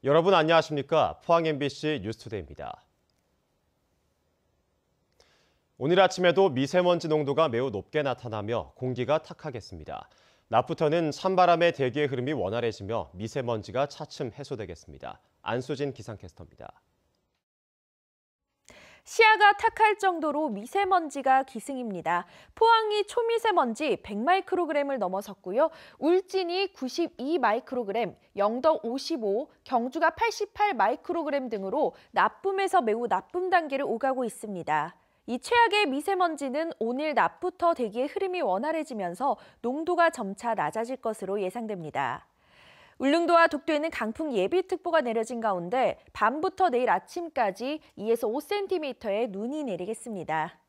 여러분 안녕하십니까? 포항 MBC 뉴스투데이입니다. 오늘 아침에도 미세먼지 농도가 매우 높게 나타나며 공기가 탁하겠습니다. 낮부터는 찬바람의 대기의 흐름이 원활해지며 미세먼지가 차츰 해소되겠습니다. 안수진 기상캐스터입니다. 시야가 탁할 정도로 미세먼지가 기승입니다. 포항이 초미세먼지 100마이크로그램을 넘어섰고요. 울진이 92마이크로그램, 영덕 55, 경주가 88마이크로그램 등으로 나쁨에서 매우 나쁨 단계를 오가고 있습니다. 이 최악의 미세먼지는 오늘 낮부터 대기의 흐름이 원활해지면서 농도가 점차 낮아질 것으로 예상됩니다. 울릉도와 독도에는 강풍 예비특보가 내려진 가운데 밤부터 내일 아침까지 2에서 5cm의 눈이 내리겠습니다.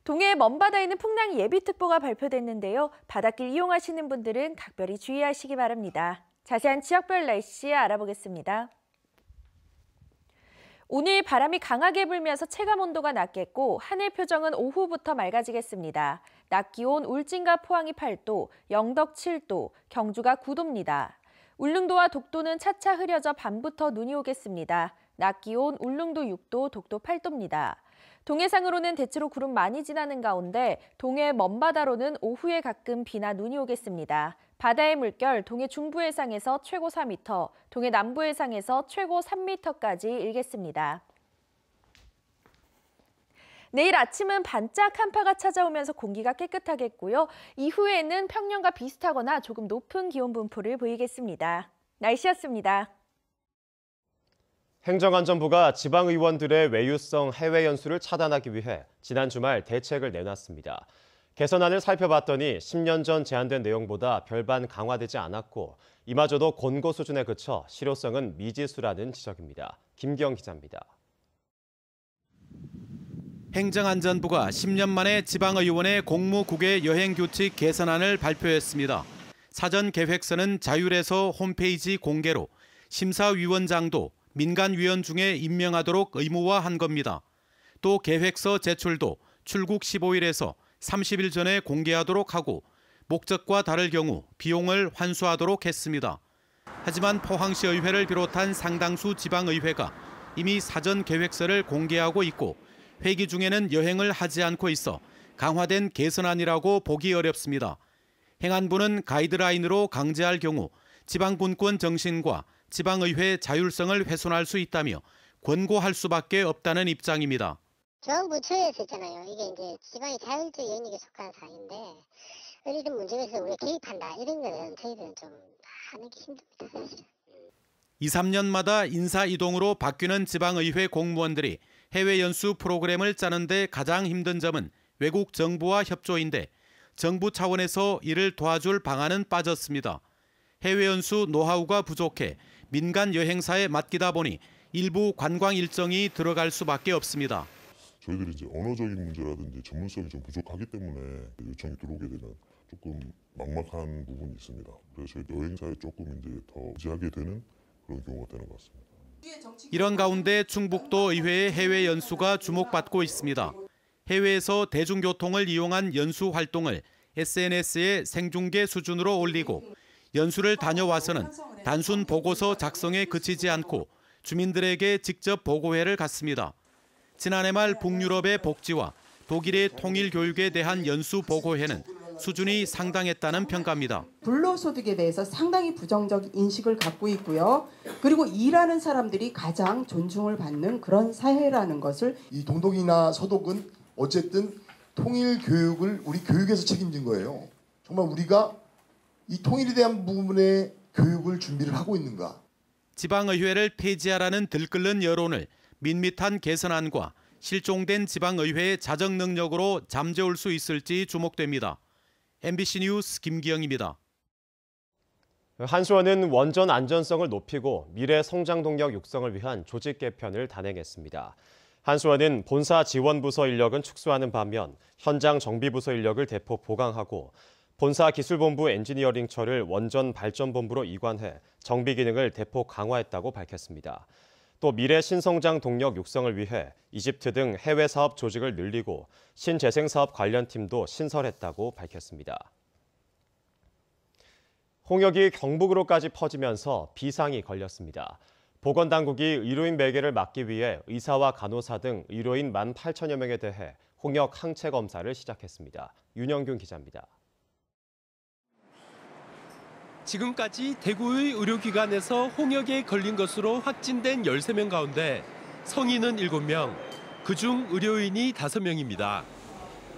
동해 먼바다에는 풍랑 예비특보가 발표됐는데요. 바닷길 이용하시는 분들은 각별히 주의하시기 바랍니다. 자세한 지역별 날씨 알아보겠습니다. 오늘 바람이 강하게 불면서 체감온도가 낮겠고 하늘 표정은 오후부터 맑아지겠습니다. 낮 기온 울진과 포항이 8도, 영덕 7도, 경주가 9도입니다. 울릉도와 독도는 차차 흐려져 밤부터 눈이 오겠습니다. 낮 기온 울릉도 6도, 독도 8도입니다. 동해상으로는 대체로 구름 많이 지나는 가운데 동해 먼바다로는 오후에 가끔 비나 눈이 오겠습니다. 바다의 물결 동해 중부해상에서 최고 4m, 동해 남부해상에서 최고 3m까지 일겠습니다. 내일 아침은 반짝 한파가 찾아오면서 공기가 깨끗하겠고요. 이후에는 평년과 비슷하거나 조금 높은 기온 분포를 보이겠습니다. 날씨였습니다. 행정안전부가 지방의원들의 외유성 해외 연수를 차단하기 위해 지난 주말 대책을 내놨습니다. 개선안을 살펴봤더니 10년 전 제안된 내용보다 별반 강화되지 않았고 이마저도 권고 수준에 그쳐 실효성은 미지수라는 지적입니다. 김기영 기자입니다. 행정안전부가 10년 만에 지방의원의 공무국외 여행규칙 개선안을 발표했습니다. 사전 계획서는 자율에서 홈페이지 공개로 심사위원장도 민간위원 중에 임명하도록 의무화한 겁니다. 또 계획서 제출도 출국 15일에서 30일 전에 공개하도록 하고 목적과 다를 경우 비용을 환수하도록 했습니다. 하지만 포항시 의회를 비롯한 상당수 지방의회가 이미 사전 계획서를 공개하고 있고 회기 중에는 여행을 하지 않고 있어 강화된 개선안이라고 보기 어렵습니다. 행안부는 가이드라인으로 강제할 경우 지방분권 정신과 지방의회 자율성을 훼손할 수 있다며 권고할 수밖에 없다는 입장입니다. 중앙부처에서 있잖아요. 이게 이제 지방의 자율적 영역에 속한 사항인데 이런 문제에서 우리가 개입한다 이런 거는 저희들은 좀 하는 게 힘듭니다. 사실. 2, 3년마다 인사 이동으로 바뀌는 지방의회 공무원들이 해외 연수 프로그램을 짜는 데 가장 힘든 점은 외국 정부와 협조인데 정부 차원에서 이를 도와줄 방안은 빠졌습니다. 해외 연수 노하우가 부족해 민간 여행사에 맡기다 보니 일부 관광 일정이 들어갈 수밖에 없습니다. 저희들이 이제 언어적인 문제라든지 전문성이 좀 부족하기 때문에 요청이 들어오게 되면 조금 막막한 부분이 있습니다. 그래서 저희 여행사에 조금 이제 더 의지하게 되는 그런 경우가 되는 것 같습니다. 이런 가운데 충북도 의회의 해외 연수가 주목받고 있습니다. 해외에서 대중교통을 이용한 연수 활동을 SNS에 생중계 수준으로 올리고 연수를 다녀와서는 단순 보고서 작성에 그치지 않고 주민들에게 직접 보고회를 갖습니다. 지난해 말 북유럽의 복지와 독일의 통일 교육에 대한 연수 보고회는 수준이 상당했다는 평가입니다. 불로소득에 대해서 상당히 부정적 인식을 갖고 있고요. 그리고 일하는 사람들이 가장 존중을 받는 그런 사회라는 것을 이 동독이나 서독은 어쨌든 통일 교육을 우리 교육에서 책임진 거예요. 정말 우리가 이 통일에 대한 부분의 교육을 준비를 하고 있는가? 지방의회를 폐지하라는 들끓는 여론을 밋밋한 개선안과 실종된 지방의회의 자정 능력으로 잠재울 수 있을지 주목됩니다. MBC 뉴스 김기영입니다. 한수원은 원전 안전성을 높이고 미래 성장 동력 육성을 위한 조직 개편을 단행했습니다. 한수원은 본사 지원부서 인력은 축소하는 반면 현장 정비부서 인력을 대폭 보강하고 본사 기술본부 엔지니어링처를 원전 발전본부로 이관해 정비 기능을 대폭 강화했다고 밝혔습니다. 또 미래 신성장 동력 육성을 위해 이집트 등 해외 사업 조직을 늘리고 신재생 사업 관련팀도 신설했다고 밝혔습니다. 홍역이 경북으로까지 퍼지면서 비상이 걸렸습니다. 보건당국이 의료인 매개를 막기 위해 의사와 간호사 등 의료인 18,000여 명에 대해 홍역 항체 검사를 시작했습니다. 윤영균 기자입니다. 지금까지 대구의 의료기관에서 홍역에 걸린 것으로 확진된 13명 가운데 성인은 7명, 그중 의료인이 5명입니다.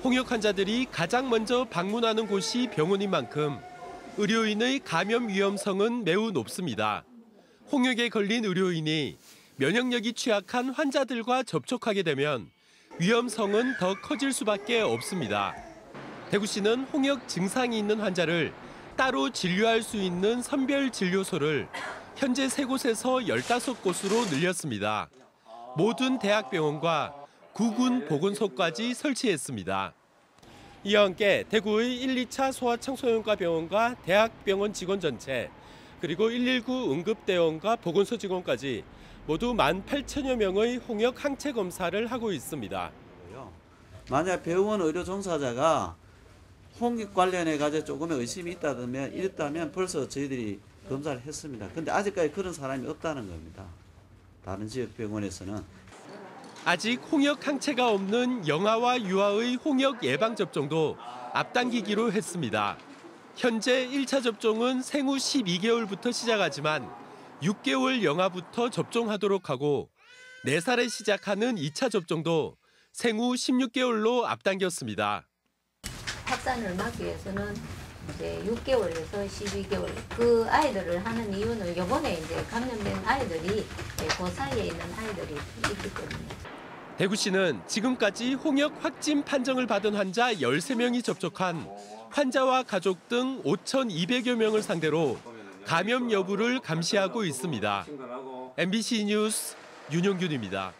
홍역 환자들이 가장 먼저 방문하는 곳이 병원인 만큼 의료인의 감염 위험성은 매우 높습니다. 홍역에 걸린 의료인이 면역력이 취약한 환자들과 접촉하게 되면 위험성은 더 커질 수밖에 없습니다. 대구시는 홍역 증상이 있는 환자를 따로 진료할 수 있는 선별진료소를 현재 3곳에서 15곳으로 늘렸습니다. 모든 대학병원과 구군 보건소까지 설치했습니다. 이와 함께 대구의 1, 2차 소아청소년과 병원과 대학병원 직원 전체, 그리고 119 응급대원과 보건소 직원까지 모두 18,000여 명의 홍역 항체 검사를 하고 있습니다. 만약 병원 의료 종사자가 홍역 관련해 가지고 조금의 의심이 있다면 벌써 저희들이 검사를 했습니다. 근데 아직까지 그런 사람이 없다는 겁니다. 다른 지역 병원에서는. 아직 홍역 항체가 없는 영아와 유아의 홍역 예방 접종도 앞당기기로 했습니다. 현재 1차 접종은 생후 12개월부터 시작하지만 6개월 영아부터 접종하도록 하고 4살에 시작하는 2차 접종도 생후 16개월로 앞당겼습니다. 확산을 막기 위해서는 이제 6개월에서 12개월 그 아이들을 하는 이유는 이번에 이제 감염된 아이들이 그 사이에 있는 아이들이 있기 때문에. 대구시는 지금까지 홍역 확진 판정을 받은 환자 13명이 접촉한 환자와 가족 등 5,200여 명을 상대로 감염 여부를 감시하고 있습니다. MBC 뉴스 윤영균입니다.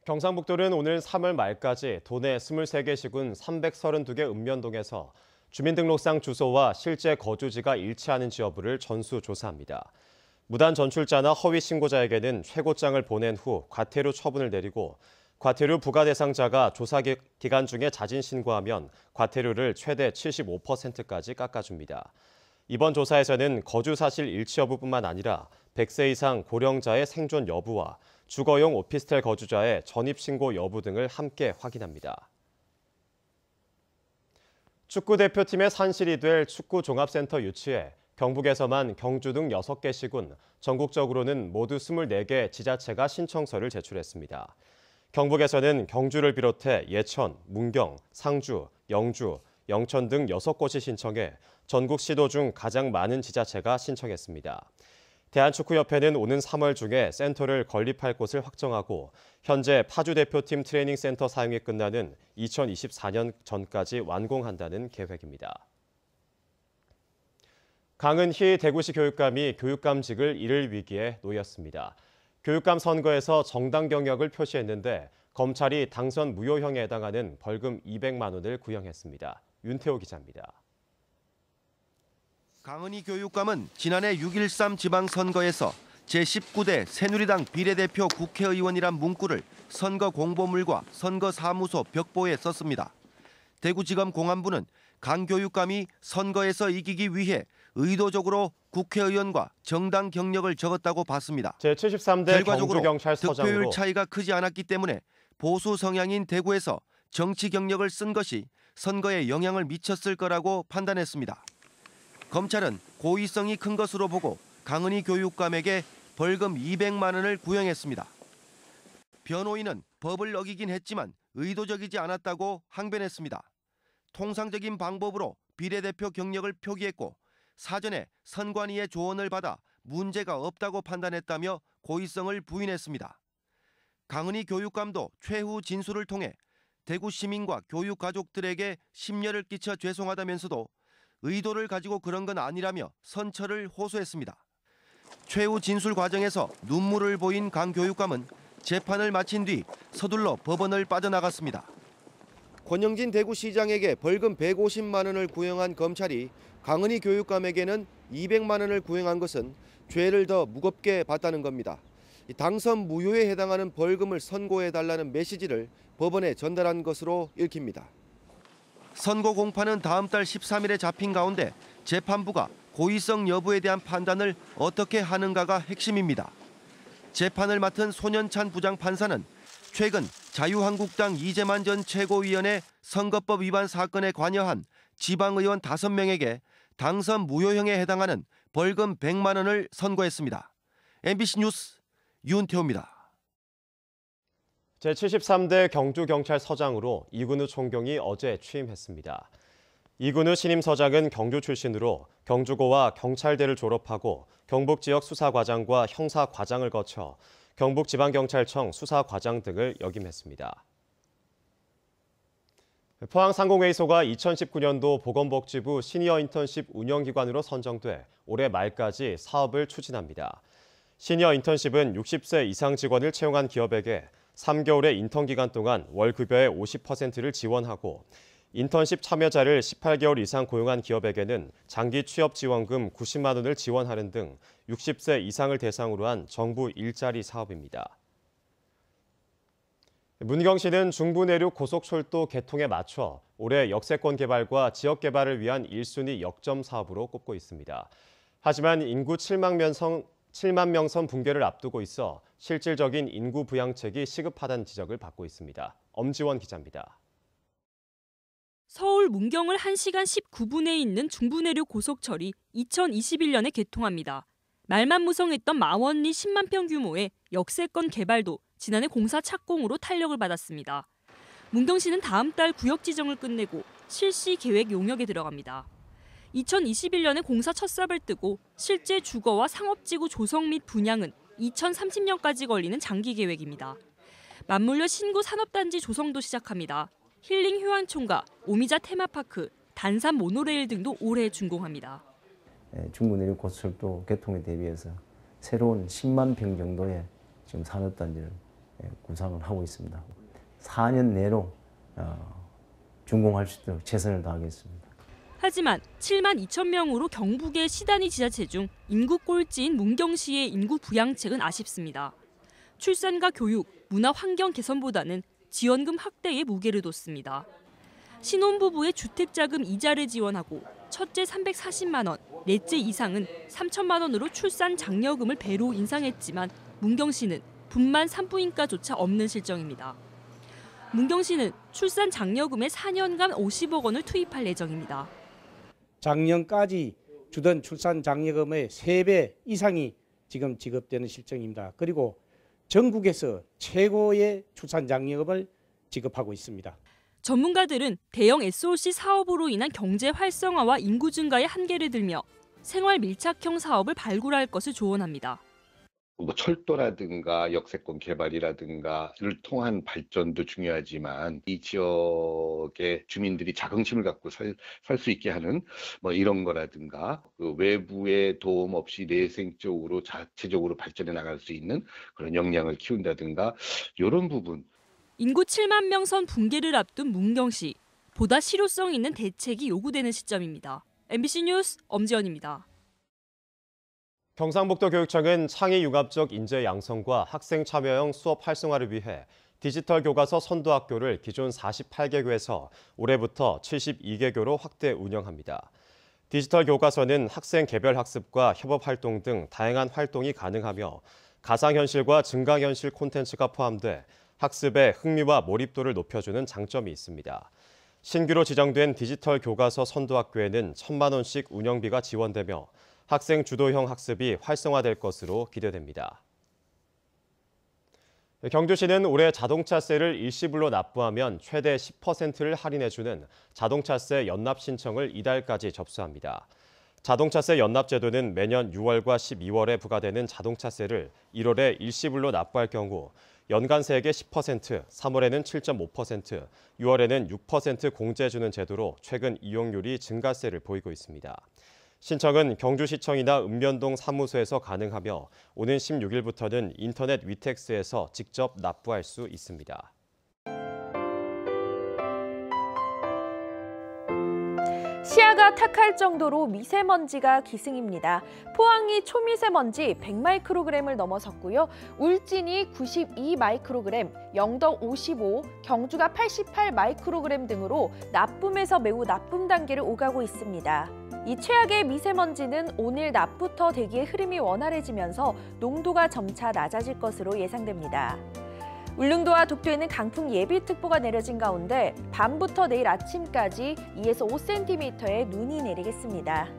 경상북도는 오늘 3월 말까지 도내 23개 시군 332개 읍면동에서 주민등록상 주소와 실제 거주지가 일치하는지 여부를 전수조사합니다. 무단 전출자나 허위 신고자에게는 최고장을 보낸 후 과태료 처분을 내리고 과태료 부과 대상자가 조사 기간 중에 자진 신고하면 과태료를 최대 75%까지 깎아줍니다. 이번 조사에서는 거주 사실 일치 여부뿐만 아니라 100세 이상 고령자의 생존 여부와 주거용 오피스텔 거주자의 전입신고 여부 등을 함께 확인합니다. 축구대표팀의 산실이 될 축구종합센터 유치에 경북에서만 경주 등 6개 시군, 전국적으로는 모두 24개 지자체가 신청서를 제출했습니다. 경북에서는 경주를 비롯해 예천, 문경, 상주, 영주, 영천 등 6곳이 신청해 전국 시도 중 가장 많은 지자체가 신청했습니다. 대한축구협회는 오는 3월 중에 센터를 건립할 곳을 확정하고 현재 파주 대표팀 트레이닝 센터 사용이 끝나는 2024년 전까지 완공한다는 계획입니다. 강은희 대구시 교육감이 교육감직을 잃을 위기에 놓였습니다. 교육감 선거에서 정당 경력을 표시했는데 검찰이 당선 무효형에 해당하는 벌금 200만 원을 구형했습니다. 윤태호 기자입니다. 강은희 교육감은 지난해 6.13 지방선거에서 제19대 새누리당 비례대표 국회의원이란 문구를 선거 공보물과 선거사무소 벽보에 썼습니다. 대구지검 공안부는 강 교육감이 선거에서 이기기 위해 의도적으로 국회의원과 정당 경력을 적었다고 봤습니다. 제73대 경주경찰서장으로 득표율 차이가 크지 않았기 때문에 보수 성향인 대구에서 정치 경력을 쓴 것이 선거에 영향을 미쳤을 거라고 판단했습니다. 검찰은 고의성이 큰 것으로 보고 강은희 교육감에게 벌금 200만 원을 구형했습니다. 변호인은 법을 어기긴 했지만 의도적이지 않았다고 항변했습니다. 통상적인 방법으로 비례대표 경력을 표기했고 사전에 선관위의 조언을 받아 문제가 없다고 판단했다며 고의성을 부인했습니다. 강은희 교육감도 최후 진술을 통해 대구 시민과 교육 가족들에게 심려를 끼쳐 죄송하다면서도 의도를 가지고 그런 건 아니라며 선처를 호소했습니다. 최후 진술 과정에서 눈물을 보인 강 교육감은 재판을 마친 뒤 서둘러 법원을 빠져나갔습니다. 권영진 대구시장에게 벌금 150만 원을 구형한 검찰이 강은희 교육감에게는 200만 원을 구형한 것은 죄를 더 무겁게 봤다는 겁니다. 당선 무효에 해당하는 벌금을 선고해달라는 메시지를 법원에 전달한 것으로 읽힙니다. 선고 공판은 다음 달 13일에 잡힌 가운데 재판부가 고의성 여부에 대한 판단을 어떻게 하는가가 핵심입니다. 재판을 맡은 손현찬 부장판사는 최근 자유한국당 이재만 전 최고위원의 선거법 위반 사건에 관여한 지방의원 5명에게 당선 무효형에 해당하는 벌금 100만 원을 선고했습니다. MBC 뉴스 윤태호입니다. 제73대 경주경찰서장으로 이근우 총경이 어제 취임했습니다. 이근우 신임 서장은 경주 출신으로 경주고와 경찰대를 졸업하고 경북 지역 수사과장과 형사과장을 거쳐 경북지방경찰청 수사과장 등을 역임했습니다. 포항상공회의소가 2019년도 보건복지부 시니어 인턴십 운영기관으로 선정돼 올해 말까지 사업을 추진합니다. 시니어 인턴십은 60세 이상 직원을 채용한 기업에게 3개월의 인턴 기간 동안 월 급여의 50%를 지원하고 인턴십 참여자를 18개월 이상 고용한 기업에게는 장기 취업 지원금 90만 원을 지원하는 등 60세 이상을 대상으로 한 정부 일자리 사업입니다. 문경시는 중부내륙 고속철도 개통에 맞춰 올해 역세권 개발과 지역 개발을 위한 1순위 역점 사업으로 꼽고 있습니다. 하지만 인구 7만 명선 붕괴를 앞두고 있어 실질적인 인구 부양책이 시급하다는 지적을 받고 있습니다. 엄지원 기자입니다. 서울 문경을 1시간 19분에 있는 중부내륙 고속철이 2021년에 개통합니다. 말만 무성했던 마원리 10만 평 규모의 역세권 개발도 지난해 공사 착공으로 탄력을 받았습니다. 문경시는 다음 달 구역 지정을 끝내고 실시 계획 용역에 들어갑니다. 2021년에 공사 첫 삽을 뜨고 실제 주거와 상업지구 조성 및 분양은 2030년까지 걸리는 장기 계획입니다. 맞물려 신구 산업단지 조성도 시작합니다. 힐링 휴환촌과 오미자 테마파크, 단산 모노레일 등도 올해 준공합니다. 중부내륙 고속철도 개통에 대비해서 새로운 10만 평 정도의 지금 산업단지를 구상을 하고 있습니다. 4년 내로 준공할 수 있도록 최선을 다하겠습니다. 하지만 7만 2천 명으로 경북의 시단위 지자체 중 인구 꼴찌인 문경시의 인구 부양책은 아쉽습니다. 출산과 교육, 문화 환경 개선보다는 지원금 확대에 무게를 뒀습니다. 신혼부부의 주택자금 이자를 지원하고 첫째 340만 원, 넷째 이상은 3천만 원으로 출산 장려금을 배로 인상했지만 문경시는 분만 산부인과조차 없는 실정입니다. 문경시는 출산 장려금에 4년간 50억 원을 투입할 예정입니다. 작년까지 주던 출산 장려금의 3배 이상이 지금 지급되는 실정입니다. 그리고 전국에서 최고의 출산 장려금을 지급하고 있습니다. 전문가들은 대형 SOC 사업으로 인한 경제 활성화와 인구 증가에 한계를 들며 생활 밀착형 사업을 발굴할 것을 조언합니다. 철도라든가 역세권 개발이라든가를 통한 발전도 중요하지만 이 지역의 주민들이 자긍심을 갖고 살 수 있게 하는 이런 거라든가 그 외부의 도움 없이 내생적으로 자체적으로 발전해 나갈 수 있는 그런 역량을 키운다든가 이런 부분. 인구 7만 명 선 붕괴를 앞둔 문경시. 보다 실효성 있는 대책이 요구되는 시점입니다. MBC 뉴스 엄지연입니다. 경상북도 교육청은 창의 융합적 인재 양성과 학생 참여형 수업 활성화를 위해 디지털 교과서 선도학교를 기존 48개교에서 올해부터 72개교로 확대 운영합니다. 디지털 교과서는 학생 개별 학습과 협업 활동 등 다양한 활동이 가능하며 가상현실과 증강현실 콘텐츠가 포함돼 학습의 흥미와 몰입도를 높여주는 장점이 있습니다. 신규로 지정된 디지털 교과서 선도학교에는 1,000만 원씩 운영비가 지원되며 학생 주도형 학습이 활성화될 것으로 기대됩니다. 경주시는 올해 자동차세를 일시불로 납부하면 최대 10%를 할인해주는 자동차세 연납 신청을 이달까지 접수합니다. 자동차세 연납 제도는 매년 6월과 12월에 부과되는 자동차세를 1월에 일시불로 납부할 경우 연간 세액의 10%, 3월에는 7.5%, 6월에는 6% 공제해주는 제도로 최근 이용률이 증가세를 보이고 있습니다. 신청은 경주시청이나 읍면동 사무소에서 가능하며 오는 16일부터는 인터넷 위텍스에서 직접 납부할 수 있습니다. 시야가 눈보라 탁할 정도로 미세먼지가 기승입니다. 포항이 초미세먼지 100마이크로그램을 넘어섰고요. 울진이 92마이크로그램, 영덕 55, 경주가 88마이크로그램 등으로 나쁨에서 매우 나쁨 단계를 오가고 있습니다. 이 최악의 미세먼지는 오늘 낮부터 대기의 흐름이 원활해지면서 농도가 점차 낮아질 것으로 예상됩니다. 울릉도와 독도에는 강풍 예비특보가 내려진 가운데 밤부터 내일 아침까지 2에서 5cm의 눈이 내리겠습니다.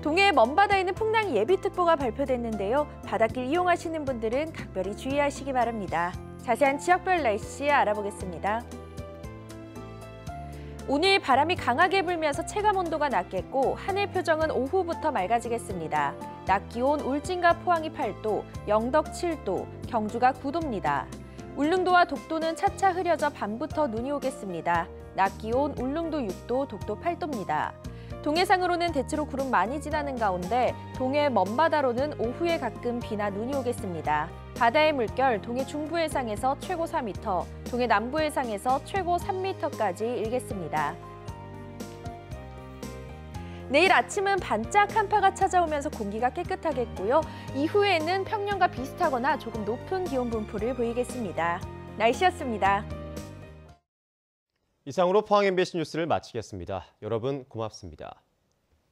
동해 먼바다에는 풍랑 예비특보가 발표됐는데요. 바닷길 이용하시는 분들은 각별히 주의하시기 바랍니다. 자세한 지역별 날씨 알아보겠습니다. 오늘 바람이 강하게 불면서 체감온도가 낮겠고 하늘 표정은 오후부터 맑아지겠습니다. 낮 기온 울진과 포항이 8도, 영덕 7도, 경주가 9도입니다. 울릉도와 독도는 차차 흐려져 밤부터 눈이 오겠습니다. 낮 기온 울릉도 6도, 독도 8도입니다. 동해상으로는 대체로 구름 많이 지나는 가운데 동해 먼바다로는 오후에 가끔 비나 눈이 오겠습니다. 바다의 물결 동해 중부해상에서 최고 4m, 동해 남부해상에서 최고 3m까지 일겠습니다. 내일 아침은 반짝 한파가 찾아오면서 공기가 깨끗하겠고요. 이후에는 평년과 비슷하거나 조금 높은 기온 분포를 보이겠습니다. 날씨였습니다. 이상으로 포항 MBC 뉴스를 마치겠습니다. 여러분 고맙습니다.